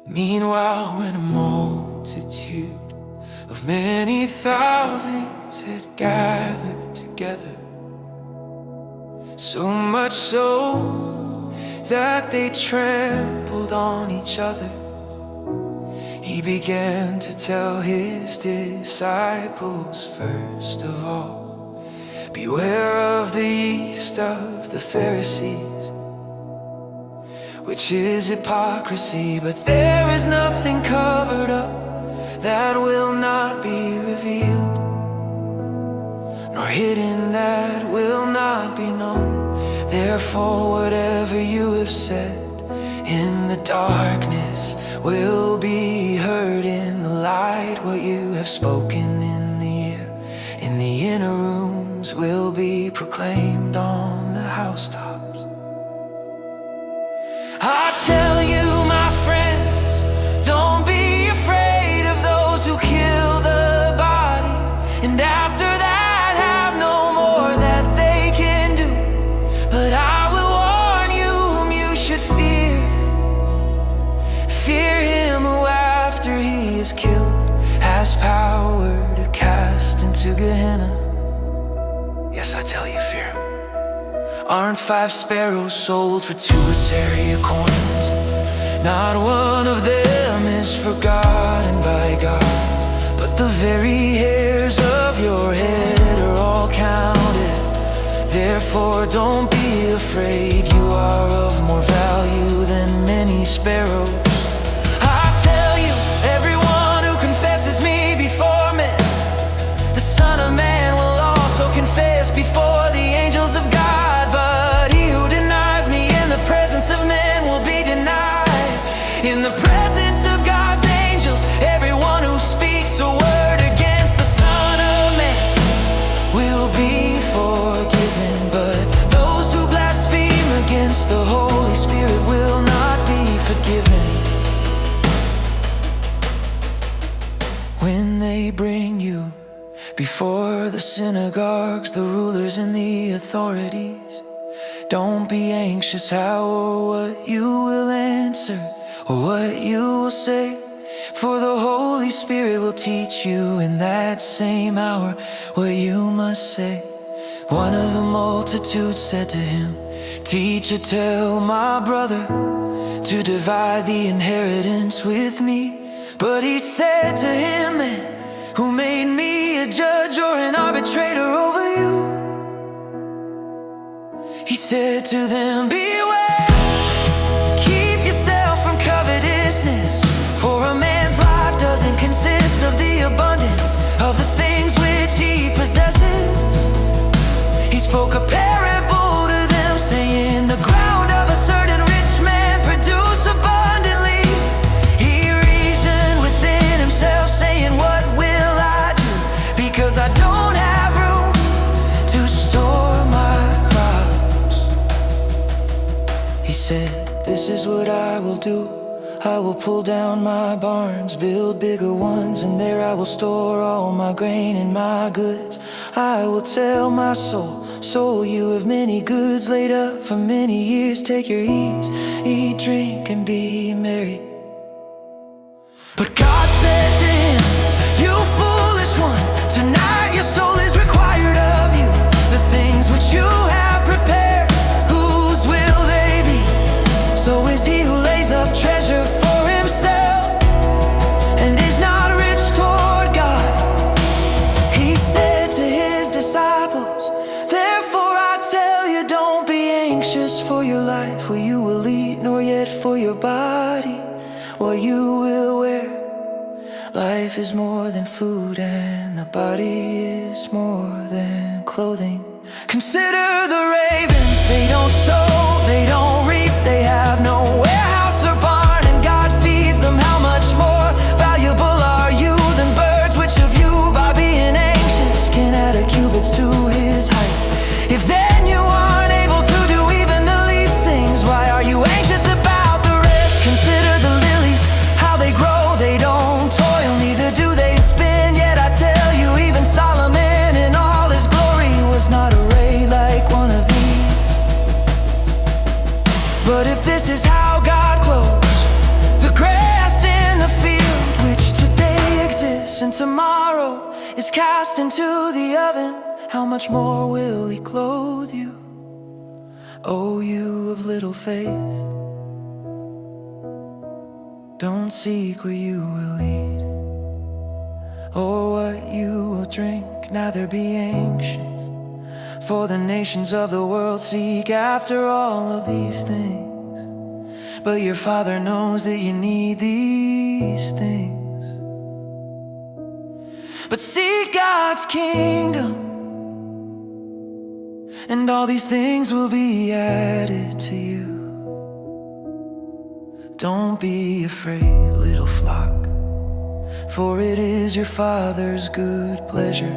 Meanwhile, when a multitude of many thousands had gathered together, so much so that they trampled on each other, he began to tell his disciples, first of all, beware of the yeast of the Pharisees, which is hypocrisy. But there is nothing covered up that will not be revealed, nor hidden that will not be known. Therefore, whatever you have said in the darkness will be heard in the light. What you have spoken in the air, in the inner rooms, will be proclaimed on the housetops. I tell you, my friends, don't be afraid of those who kill the body, and after that have no more that they can do. But I will warn you whom you should fear. Fear him who after he is killed has power to cast into Gehenna. Yes, I tell you, fear him. Aren't 5 sparrows sold for 2 Assyria coins? Not one of them is forgotten by God, but the very hairs of your head are all counted. Therefore, don't be afraid, you are of more value than many sparrows. I tell you, everyone who confesses me before men, the Son of Man will also confess before the angels of God. Of men will be denied in the presence of God's angels. Everyone who speaks a word against the Son of Man will be forgiven, but those who blaspheme against the Holy Spirit will not be forgiven. When they bring you before the synagogues, the rulers and the authorities, don't be anxious how or what you will answer or what you will say, for the Holy Spirit will teach you in that same hour what you must say. One of the multitude said to him, Teacher, tell my brother to divide the inheritance with me. But he said to him, Man, who made me a judge or an arbitrator over you? He said to them, Beware, keep yourself from covetousness, for a man's life doesn't consist of the abundance of the things which he possesses. He spoke a parable to them, saying, The ground of a certain rich man produced abundantly. He reasoned within himself, saying, What will I do? Because I don't have room to store my crops. He said, This is what I will do. I will pull down my barns, build bigger ones, and there I will store all my grain and my goods. I will tell my soul, you have many goods laid up for many years. Take your ease, eat, drink, and be merry. But God said to him, You foolish one, tonight your soul is required of you. The things which you have prepared, whose will they be? So is he who lays up treasure for himself and is not rich toward God. He said to his disciples, Therefore I tell you, don't be anxious for your life, what you will eat, nor yet for your body, what you will wear. Life is more than food, and the body is more than clothing. Consider the ravens, they don't sow, they don't reap, they have no warehouse or barn, and God feeds them. How much more valuable are you than birds? Which of you, by being anxious, can add a cubit to his height? If then you aren't able to do even the least things, why are you anxious about the rest? Consider the lilies, how they grow, they don't toil, neither do they spin. Yet I tell you, even Solomon in all his glory was not arrayed like one of these. tomorrow is cast into the oven, how much more will he clothe you, O you of little faith? Don't seek what you will eat, or what you will drink, neither be anxious, for the nations of the world seek after all of these things. But your Father knows that you need these things. But seek God's kingdom, and all these things will be added to you. Don't be afraid, little flock, for it is your Father's good pleasure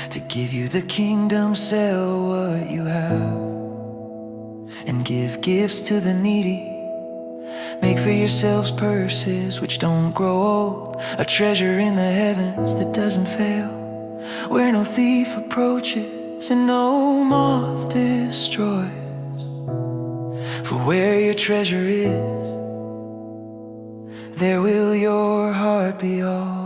to give you the kingdom. Sell what you have and give gifts to the needy. Make for yourselves purses which don't grow old, a treasure in the heavens that doesn't fail, where no thief approaches and no moth destroys. For where your treasure is, there will your heart be also.